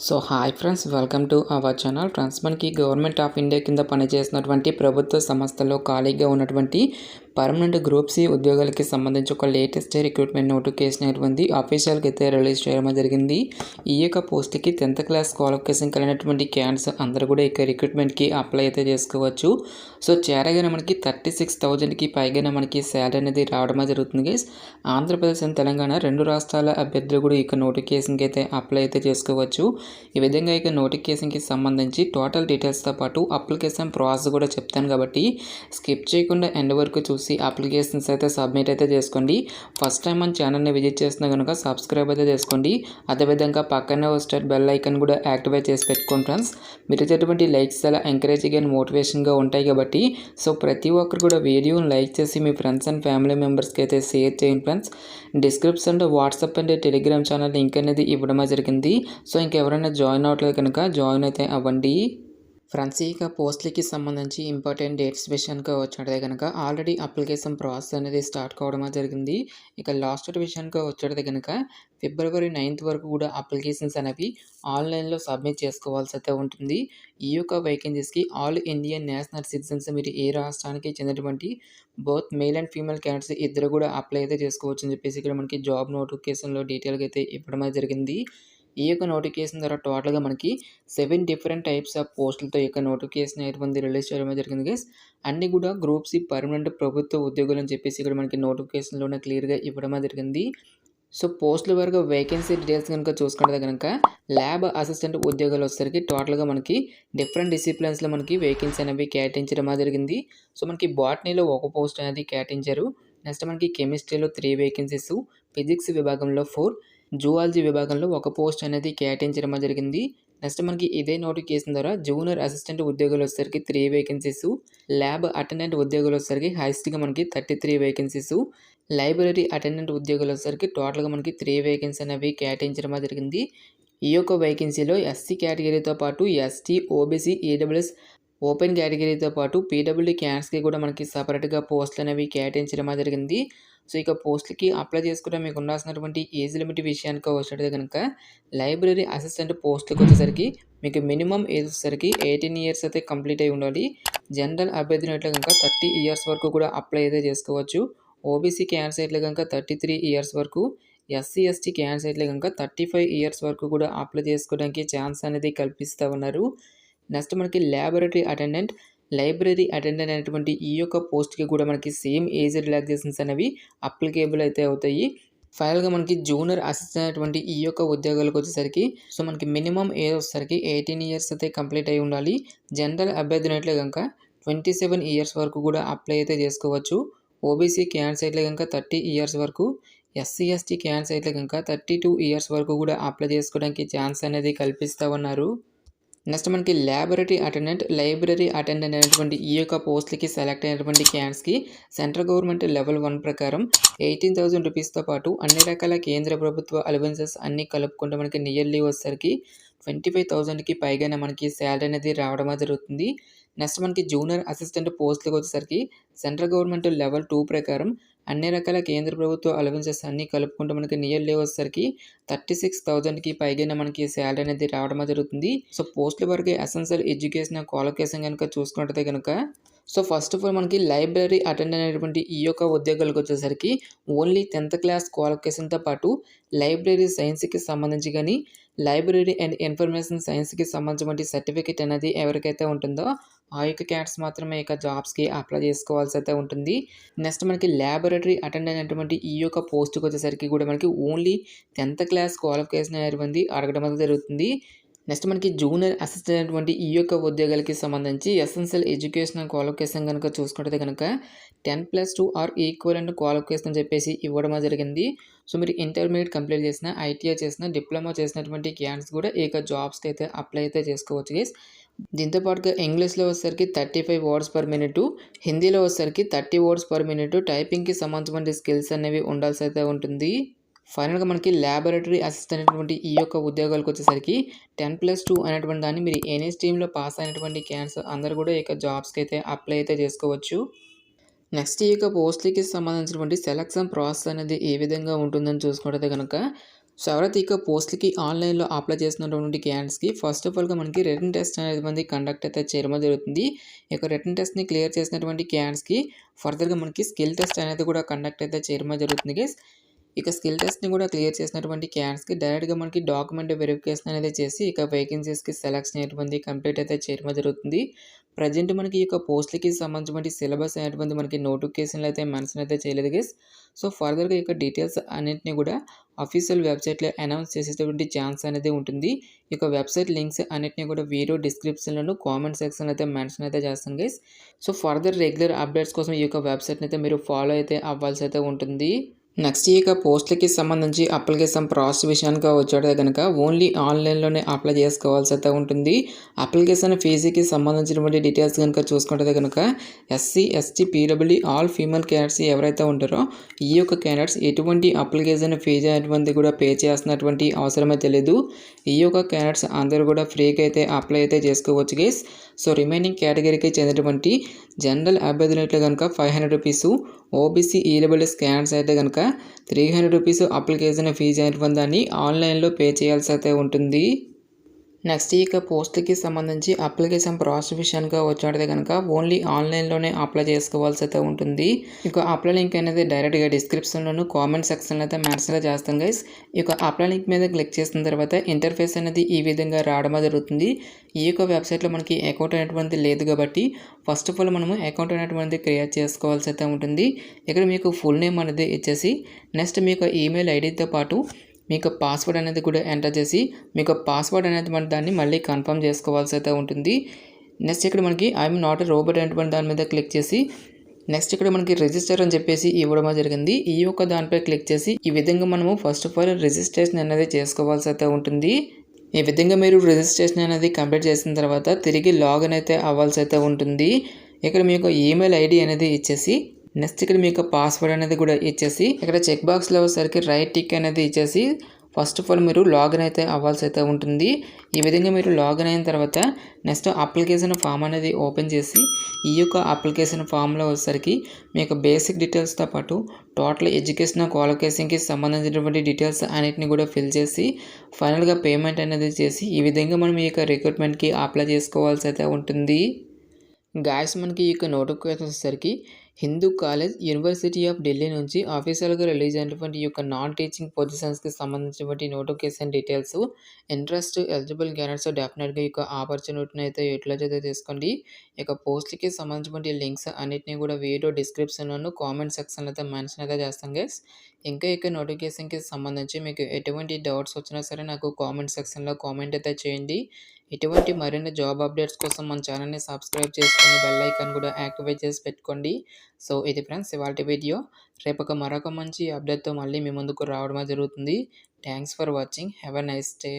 So hi friends, welcome to our channel. Friends, మనకి government of India కింద పనిచేస్తున్నటువంటి ప్రభుత్వ సంస్థల్లో ఖాళీగా ఉన్నటువంటి పర్మనెంట్ గ్రూప్ సి ఉద్యోగాలకి సంబంధించి ఒక లేటెస్ట్ రిక్రూట్మెంట్ నోటిఫికేషన్ అనేటువంటి అఫీషియల్గా అయితే రిలీజ్ చేయడం జరిగింది. ఈ యొక్క పోస్ట్కి 10th క్లాస్ క్వాలిఫికేషన్ కలిగినటువంటి క్యాండిడేట్స్ అందరూ కూడా ఇక రిక్రూట్మెంట్కి అప్లై అయితే చేసుకోవచ్చు. సో చేరగానే మనకి 36,000కి పైగానే మనకి శాలరీ అనేది రావడం జరుగుతుంది గైస్. ఆంధ్రప్రదేశ్ అండ్ తెలంగాణ రెండు రాష్ట్రాల అభ్యర్థులు కూడా ఇక నోటిఫికేషన్కి అయితే అప్లై అయితే చేసుకోవచ్చు. ఈ విధంగా ఇక నోటిఫికేషన్కి సంబంధించి టోటల్ డీటెయిల్స్తో పాటు అప్లికేషన్ ప్రాసెస్ కూడా చెప్తాను కాబట్టి స్కిప్ చేయకుండా ఎండ్ వరకు చూసి అప్లికేషన్స్ అయితే సబ్మిట్ అయితే చేసుకోండి. ఫస్ట్ టైం మన ఛానల్ని విజిట్ చేస్తున్నా కనుక సబ్స్క్రైబ్ అయితే చేసుకోండి. అదేవిధంగా పక్కనే వస్తే బెల్ ఐకాన్ కూడా యాక్టివేట్ చేసి పెట్టుకోండి ఫ్రెండ్స్. మీరు ఇచ్చేటువంటి లైక్స్ చాలా ఎంకరేజింగ్ అండ్ మోటివేషన్గా ఉంటాయి కాబట్టి సో ప్రతి ఒక్కరు కూడా వీడియోని లైక్ చేసి మీ ఫ్రెండ్స్ అండ్ ఫ్యామిలీ మెంబర్స్కి అయితే షేర్ చేయండి ఫ్రెండ్స్. డిస్క్రిప్షన్లో WhatsApp and Telegram channel link అనేది ఇవ్వడం జరిగింది. సో ఇంకెవరైనా జాయిన్ అవ్వట్లేదు కనుక జాయిన్ అయితే అవ్వండి. ఫ్రెండ్స్, ఇక పోస్ట్లకి సంబంధించి ఇంపార్టెంట్ డేట్స్ విషయానికి వచ్చేదే కనుక ఆల్రెడీ అప్లికేషన్ ప్రాసెస్ అనేది స్టార్ట్ కావడం జరిగింది. ఇక లాస్ట్ విషయానికి వచ్చేది కనుక February 9th వరకు కూడా అప్లికేషన్స్ అనేవి ఆన్లైన్లో సబ్మిట్ చేసుకోవాల్సి అయితే ఉంటుంది. ఈ యొక్క వేకెన్సీస్కి ఆల్ ఇండియన్ నేషనల్ సిటిజన్స్, మీరు ఏ రాష్ట్రానికి చెందినటువంటి both male and female candidates ఇద్దరు కూడా అప్లై అయితే చేసుకోవచ్చు అని చెప్పేసి ఇక్కడ మనకి జాబ్ నోటిఫికేషన్లో డీటెయిల్గా అయితే ఇవ్వడం జరిగింది. ఈ యొక్క నోటిఫికేషన్ ద్వారా టోటల్గా మనకి 7 డిఫరెంట్ టైప్స్ ఆఫ్ పోస్టులతో ఈ యొక్క నోటిఫికేషన్ అయితే రిలీజ్ చేయడం జరిగింది గైస్. అన్నీ కూడా గ్రూప్ సి పర్మనెంట్ ప్రభుత్వ ఉద్యోగులు అని చెప్పేసి ఇక్కడ మనకి నోటిఫికేషన్లోనే క్లియర్గా ఇవ్వడం జరిగింది. సో పోస్టుల వరకు వేకెన్సీ డీటెయిల్స్ కనుక చూసుకుంటే కనుక ల్యాబ్ అసిస్టెంట్ ఉద్యోగాలు వచ్చేసరికి టోటల్గా మనకి డిఫరెంట్ డిసిప్లిన్స్లో మనకి వేకెన్సీ అనేవి కేటాయించడం జరిగింది. సో మనకి బాటనీలో ఒక పోస్ట్ అనేది కేటాయించారు. నెక్స్ట్ మనకి కెమిస్ట్రీలో 3 వేకెన్సీస్, ఫిజిక్స్ విభాగంలో 4, జువాలజీ విభాగంలో ఒక పోస్ట్ అనేది కేటాయించడం జరిగింది. నెక్స్ట్ మనకి ఇదే నోటిఫికేషన్ ద్వారా జూనియర్ అసిస్టెంట్ ఉద్యోగాలు వచ్చేసరికి 3 వేకెన్సీస్, ల్యాబ్ అటెండెంట్ ఉద్యోగాలు వచ్చేసరికి హైయెస్ట్గా మనకి 33 వేకెన్సీస్, లైబ్రరీ అటెండెంట్ ఉద్యోగాలు వచ్చేసరికి టోటల్గా మనకి 3 వేకెన్సీ అనేవి కేటాయించడం జరిగింది. ఈ యొక్క వేకెన్సీలో ఎస్సీ కేటగిరీతో పాటు ఎస్టీ, ఓబీసీ, ఈడబ్ల్యూఎస్ ఓపెన్ కేటగిరీతో పాటు పీడబ్ల్యూడీ క్యాండిడేట్స్కి కూడా మనకి సపరేట్గా పోస్టులు అనేవి కేటాయించడం జరిగింది. సో ఇక పోస్టులకి అప్లై చేసుకుంటే మీకు ఉండాల్సినటువంటి ఏజ్ లిమిట్ విషయానికి వచ్చేది కనుక లైబ్రరీ అసిస్టెంట్ పోస్టులకు వచ్చేసరికి మీకు మినిమం ఏజ్ వచ్చేసరికి 18 ఇయర్స్ అయితే కంప్లీట్ అయి ఉండాలి. జనరల్ అభ్యర్థులు అయితే కనుక 30 ఇయర్స్ వరకు కూడా అప్లై అయితే చేసుకోవచ్చు. ఓబీసీ క్యాండిడేట్స్ అయితే కనుక 33 ఇయర్స్ వరకు, ఎస్సీ ఎస్టీ క్యాండిడేట్స్ అయితే కనుక 35 ఇయర్స్ వరకు కూడా అప్లై చేసుకోవడానికి ఛాన్స్ అనేది కల్పిస్తూ ఉన్నారు. నెక్స్ట్ మనకి లైబ్రరీ అటెండెంట్ అనేటువంటి ఈ యొక్క పోస్ట్కి కూడా మనకి సేమ్ ఏజ్ రిలాక్సేషన్స్ అనేవి అప్లికేబుల్ అయితే అవుతాయి. ఫైనల్గా మనకి జూనియర్ అసిస్టెంట్ అనేటువంటి ఈ యొక్క ఉద్యోగాలకు వచ్చేసరికి సో మనకి మినిమం ఏజ్ వచ్చేసరికి 18 ఇయర్స్ అయితే కంప్లీట్ అయి ఉండాలి. జనరల్ అభ్యర్థులు అయితే కనుక 27 ఇయర్స్ వరకు కూడా అప్లై అయితే చేసుకోవచ్చు. ఓబీసీ క్యాండిడేట్స్ అయితే కనుక 30 ఇయర్స్ వరకు, ఎస్సీ ఎస్టీ క్యాండిడేట్స్ అయితే కనుక 32 ఇయర్స్ వరకు కూడా అప్లై చేసుకోవడానికి ఛాన్స్ అనేది కల్పిస్తూ ఉన్నారు. నెక్స్ట్ మనకి లైబ్రరీ అటెండెంట్ అనేటువంటి ఈ యొక్క పోస్టులకి సెలెక్ట్ అయినటువంటి క్యాండిడేట్స్కి సెంట్రల్ గవర్నమెంట్ లెవెల్ 1 ప్రకారం 18,000 రూపీస్తో పాటు అన్ని రకాల కేంద్ర ప్రభుత్వ అలవెన్సెస్ అన్నీ కలుపుకుంటే మనకి నియర్లీ వచ్చేసరికి 25,000కి పైగానే మనకి శాలరీ అనేది రావడం జరుగుతుంది. నెక్స్ట్ మనకి జూనియర్ అసిస్టెంట్ పోస్టులకు వచ్చేసరికి సెంట్రల్ గవర్నమెంట్ లెవెల్ 2 ప్రకారం అన్ని రకాల కేంద్ర ప్రభుత్వ అలవెన్సెస్ అన్నీ కలుపుకుంటే మనకి నియర్లీ వచ్చేసరికి 36,000కి పైగానే మనకి శాలరీ అనేది రావడం జరుగుతుంది. సో పోస్టుల వరకు ఎసెన్షియల్ ఎడ్యుకేషన్ క్వాలిఫికేషన్ కనుక చూసుకుంటే కనుక సో ఫస్ట్ ఆఫ్ ఆల్ మనకి లైబ్రరీ అటెండెంట్ అనేటువంటి ఈ యొక్క ఉద్యోగాలకు వచ్చేసరికి ఓన్లీ 10th క్లాస్ క్వాలిఫికేషన్తో పాటు లైబ్రరీ సైన్స్కి సంబంధించి కానీ లైబ్రరీ అండ్ ఇన్ఫర్మేషన్ సైన్స్కి సంబంధించిన సర్టిఫికేట్ అనేది ఎవరికైతే ఉంటుందో ఆ యొక్క క్యాండిడేట్స్ మాత్రమే ఇక జాబ్స్కి అప్లై చేసుకోవాల్సి అయితే ఉంటుంది. నెక్స్ట్ మనకి ల్యాబొరేటరీ అటెండెంట్ అనేటువంటి ఈ యొక్క పోస్ట్కి వచ్చేసరికి కూడా మనకి ఓన్లీ 10th క్లాస్ క్వాలిఫికేషన్ అనేటువంటి అడగడం జరుగుతుంది. నెక్స్ట్ మనకి జూనియర్ అసిస్టెంట్ అనేటువంటి ఈ యొక్క ఉద్యోగాలకి సంబంధించి ఎసెన్షియల్ ఎడ్యుకేషనల్ క్వాలిఫికేషన్ కనుక చూసుకుంటే కనుక 10+2 ఆర్ ఈక్వలెంట్ క్వాలిఫికేషన్ అని చెప్పేసి ఇవ్వడం జరిగింది. సో మీరు ఇంటర్మీడియట్ కంప్లీట్ చేసిన, ఐటీఐ చేసిన, డిప్లొమా చేసినటువంటి క్యాండిడేట్స్ కూడా ఈ యొక్క జాబ్స్కి అయితే అప్లై అయితే చేసుకోవచ్చు గైస్. దీంతో పాటుగా ఇంగ్లీష్లో వచ్చేసరికి 35 వర్డ్స్ పర్ మినిట్, హిందీలో వచ్చేసరికి 30 వర్డ్స్ పర్ మినిట్, టైపింగ్కి సంబంధించిన స్కిల్స్ అనేవి ఉండాల్సి అయితే ఉంటుంది. ఫైనల్గా మనకి ల్యాబొరేటరీ అసిస్టెంట్ అనేటువంటి ఈ యొక్క ఉద్యోగాలకు వచ్చేసరికి 10+2 అనేటువంటి దాన్ని మీరు ఎనీ స్ట్రీమ్లో పాస్ అయినటువంటి క్యాండిడేట్స్ అందరూ కూడా ఈ యొక్క జాబ్స్కి అయితే అప్లై అయితే చేసుకోవచ్చు. నెక్స్ట్ ఈ యొక్క పోస్ట్లకి సంబంధించినటువంటి సెలక్షన్ ప్రాసెస్ అనేది ఏ విధంగా ఉంటుందని చూసుకుంటే కనుక సో ఎవరైతే ఇక పోస్ట్‌లకి ఆన్‌లైన్‌లో అప్లై చేస్తున్నటువంటి క్యాండిడేట్స్‌కి ఫస్ట్ ఆఫ్ ఆల్‌గా మనకి రిటన్ టెస్ట్ అనేది కండక్ట్ అయితే చేయడం జరుగుతుంది. ఈ యొక్క రిటన్ టెస్ట్‌ని క్లియర్ చేసినటువంటి క్యాండిడేట్స్‌కి ఫర్దర్‌గా మనకి స్కిల్ టెస్ట్ అనేది కూడా కండక్ట్ అయితే చేయడం జరుగుతుంది గైస్. ఇక స్కిల్ టెస్ట్‌ని కూడా క్లియర్ చేసినటువంటి క్యాండిడేట్స్‌కి డైరెక్ట్‌గా మనకి డాక్యుమెంట్ వెరిఫికేషన్ అనేది చేసి ఇక వేకెన్సీస్‌కి సెలక్షన్ అనేటువంటిది కంప్లీట్ అయితే చేయడం జరుగుతుంది. ప్రెజెంట్ మనకి ఈ యొక్క పోస్ట్‌లకి సంబంధించినటువంటి సిలబస్ అనేటువంటిది మనకి నోటిఫికేషన్‌లో అయితే మెన్షన్ అయితే చేయలేదు గైస్. సో ఫర్దర్‌గా ఈ యొక్క డీటెయిల్స్ అన్నిటిని కూడా అఫీషియల్ వెబ్‌సైట్‌లో అనౌన్స్ చేసేటటువంటి ఛాన్స్ అనేది ఉంటుంది. ఈ యొక్క వెబ్‌సైట్ లింక్స్ అన్నిటిని కూడా వీడియో డిస్క్రిప్షన్‌లోను, కామెంట్ సెక్షన్‌లో అయితే మెన్షన్ అయితే చేస్తాను guys. So further regular updates కోసం ఈ యొక్క వెబ్‌సైట్‌ని అయితే మీరు ఫాలో అయితే అవ్వాల్సి అయితే ఉంటుంది. నెక్స్ట్ ఇక పోస్ట్‌లకి సంబంధించి అప్లికేషన్ ప్రాసెస్ విషయానికి వచ్చేస్తే గనక ఓన్లీ ఆన్‌లైన్‌లోనే అప్లై చేసుకోవాల్సి అయితే ఉంటుంది. అప్లికేషన్ ఫీజుకి సంబంధించినటువంటి డీటెయిల్స్ గనుక చూసుకుంటే గనక SC, ST, PWD all female candidates ఎవరైతే ఉంటారో ఈ యొక్క క్యాండిడేట్స్ ఎటువంటి అప్లికేషన్ ఫీజు అనేటువంటిది కూడా పే చేయాల్సినటువంటి అవసరమైతే లేదు. ఈ యొక్క క్యాండిడేట్స్ అందరూ కూడా ఫ్రీగా అయితే అప్లై అయితే చేసుకోవచ్చు గైస్. సో రిమైనింగ్ కేటగిరీకి చెందినటువంటి జనరల్ అభ్యర్థులైతే కనుక 500 రూపీస్, ఓబీసీ ఈడబ్ల్యూఎస్ క్యాండిడేట్స్ అయితే కనుక 300 రూపీస్ అప్లికేషన్ ఫీజు అనేటువంటి ఆన్లైన్లో పే చేయాల్సి అయితే ఉంటుంది. నెక్స్ట్ ఇక పోస్ట్‌లకి సంబంధించి అప్లికేషన్ ప్రాసెస్ విషయానికి వచ్చేస్తే గనక ఓన్లీ ఆన్‌లైన్‌లోనే అప్లై చేసుకోవాల్సి అయితే ఉంటుంది. ఇక అప్లై లింక్ అనేది డైరెక్ట్‌గా డిస్క్రిప్షన్‌లోను, కామెంట్ సెక్షన్‌లో అయితే మెన్షన్ చేస్తాను గైస్. ఇక అప్లై లింక్ మీద క్లిక్ చేసిన తర్వాత ఇంటర్ఫేస్ అనేది ఈ విధంగా రావడం జరుగుతుంది. ఈ యొక్క వెబ్‌సైట్‌లో మనకి అకౌంట్ అనేటువంటిది లేదు కాబట్టి ఫస్ట్ ఆఫ్ ఆల్ మనము అకౌంట్ అనేటువంటిది క్రియేట్ చేసుకోవాల్సి అయితే ఉంటుంది. ఇక్కడ మీకు ఫుల్ నేమ్ అనేది ఇచ్చేసి నెక్స్ట్ మీ యొక్క ఈమెయిల్ ఐడితో పాటు మీకు పాస్వర్డ్ అనేది కూడా ఎంటర్ చేసి మీకు పాస్వర్డ్ అనేటువంటి దాన్ని మళ్ళీ కన్ఫర్మ్ చేసుకోవాల్సి అయితే ఉంటుంది. నెక్స్ట్ ఇక్కడ మనకి ఐఎమ్ నాట్ ఎ రోబోట్ అనేటువంటి దాని మీద క్లిక్ చేసి నెక్స్ట్ ఇక్కడ మనకి రిజిస్టర్ అని చెప్పేసి ఇవ్వడం జరిగింది. ఈ యొక్క దానిపై క్లిక్ చేసి ఈ విధంగా మనము ఫస్ట్ ఆఫ్ ఆల్ రిజిస్ట్రేషన్ అనేది చేసుకోవాల్సి అయితే ఉంటుంది. ఈ విధంగా మీరు రిజిస్ట్రేషన్ అనేది కంప్లీట్ చేసిన తర్వాత తిరిగి లాగిన్ అయితే అవ్వాల్సి అయితే ఉంటుంది. ఇక్కడ మీకు ఈమెయిల్ ఐడి అనేది ఇచ్చేసి నెక్స్ట్ ఇక్కడ మీకు పాస్వర్డ్ అనేది కూడా ఇచ్చేసి ఇక్కడ చెక్ బాక్స్లో వచ్చేసరికి రైట్ టిక్ అనేది ఇచ్చేసి ఫస్ట్ ఆఫ్ ఆల్ మీరు లాగిన్ అయితే అవ్వాల్సి అయితే ఉంటుంది. ఈ విధంగా మీరు లాగిన్ అయిన తర్వాత నెక్స్ట్ అప్లికేషన్ ఫామ్ అనేది ఓపెన్ చేసి ఈ యొక్క అప్లికేషన్ ఫామ్లో వచ్చేసరికి మీకు బేసిక్ డీటెయిల్స్తో పాటు టోటల్ ఎడ్యుకేషన్ క్వాలిఫికేషన్కి సంబంధించినటువంటి డీటెయిల్స్ అన్నిటిని కూడా ఫిల్ చేసి ఫైనల్గా పేమెంట్ అనేది చేసి ఈ విధంగా మనం ఈ యొక్క రిక్రూట్మెంట్కి అప్లై చేసుకోవాల్సి అయితే ఉంటుంది. గాయస్ మనకి ఈ యొక్క నోటిఫికేషన్ వచ్చేసరికి Hindu college university of Delhi నుంచి ఆఫీషియల్గా రిలీజ్ అయినటువంటి ఈ యొక్క నాన్ టీచింగ్ పొజిషన్స్కి సంబంధించినటువంటి notification details interest eligible candidates డెఫినెట్గా ఈ యొక్క ఆపర్చునిటీని అయితే యూటిలైజ్ అయితే చేసుకోండి. ఇక పోస్ట్కి సంబంధించినటువంటి లింక్స్ అన్నిటిని కూడా వీడియో డిస్క్రిప్షన్లోను కామెంట్ సెక్షన్లో అయితే మెన్షన్ అయితే చేస్తాం గైస్. ఇంకా ఇక నోటిఫికేషన్కి సంబంధించి మీకు ఎటువంటి డౌట్స్ వచ్చినా సరే నాకు కామెంట్ సెక్షన్లో కామెంట్ అయితే చేయండి. ఇటువంటి మరిన్ని జాబ్ అప్డేట్స్ కోసం మన ఛానల్ని సబ్స్క్రైబ్ చేసుకొని బెల్ ఐకాన్ కూడా యాక్టివేట్ చేసి పెట్టుకోండి. సో ఇది ఫ్రెండ్స్ ఇవాల్టి వీడియో. రేపు మరొక మంచి అప్డేట్తో మళ్ళీ మీ ముందుకు రావడం జరుగుతుంది. Thanks for watching. Have a nice day.